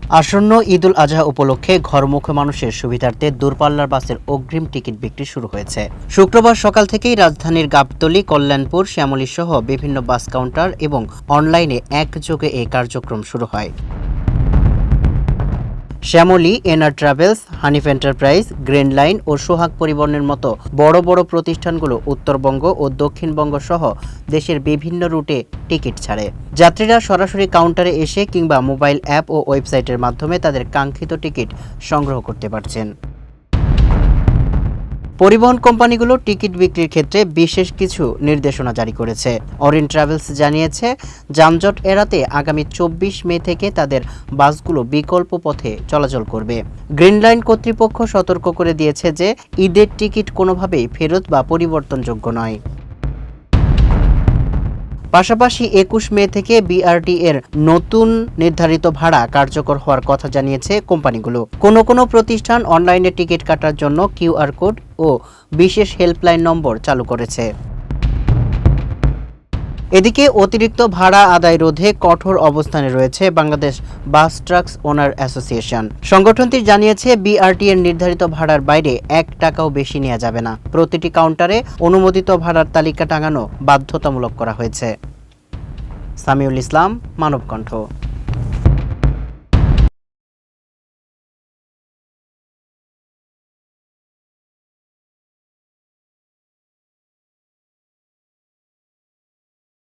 আসন্ন ঈদুল আজহা উপলক্ষে ঘরমুখী মানুষের সুবিধার্থে দূরপাল্লার বাসের অগ্রিম টিকিট বিক্রি শুরু হয়েছে। শুক্রবার সকাল থেকেই রাজধানীর গাবতলী, কল্যাণপুর, শ্যামলী সহ বিভিন্ন বাস কাউন্টার এবং অনলাইনে একযোগে এই কার্যক্রম শুরু হয়। Shyamoli, NR travels, Hanif enterprise, green line ও সোহাগ পরিবহনের মতো বড় বড় প্রতিষ্ঠানগুলো উত্তরবঙ্গ ও দক্ষিণবঙ্গ সহ দেশের বিভিন্ন রুটে টিকিট ছাড়ে। যাত্রীরা সরাসরি কাউন্টারে এসে কিংবা মোবাইল অ্যাপ ও ওয়েবসাইটের মাধ্যমে তাদের কাঙ্ক্ষিত টিকিট সংগ্রহ করতে পারছেন। পরিবহন কোম্পানিগুলো টিকিট বিক্রির ক্ষেত্রে বিশেষ কিছু নির্দেশনা জারি করেছে। অরিন ট্রাভেলস জানিয়েছে, যানজট এড়াতে আগামী 24 মে থেকে তাদের বাসগুলো বিকল্প পথে চলাচল করবে। গ্রিন লাইন কর্তৃপক্ষ সতর্ক করে দিয়েছে যে ঈদের টিকিট কোনোভাবেই ফেরত বা পরিবর্তনযোগ্য নয়। পাশাপাশি 21 মে থেকে বিআরটি এর নতুন নির্ধারিত ভাড়া কার্যকর হওয়ার কথা জানিয়েছে কোম্পানিগুলো। কোনো প্রতিষ্ঠান অনলাইনে টিকিট কাটার জন্য কিউআর কোড ও বিশেষ হেল্পলাইন নম্বর চালু করেছে। এদিকে অতিরিক্ত ভাড়া আদায় রোধে কঠোর অবস্থানে রয়েছে বাংলাদেশ বাস ট্রাকস ওনার অ্যাসোসিয়েশন। সংগঠনটি জানিয়েছে, বিআরটি এর নির্ধারিত ভাড়ার বাইরে 1 টাকাও বেশি নেওয়া যাবে না। প্রতিটি কাউন্টারে অনুমোদিত ভাড়ার তালিকা টাঙানো বাধ্যতামূলক করা হয়েছে। সামিউল ইসলাম, মানবকণ্ঠ।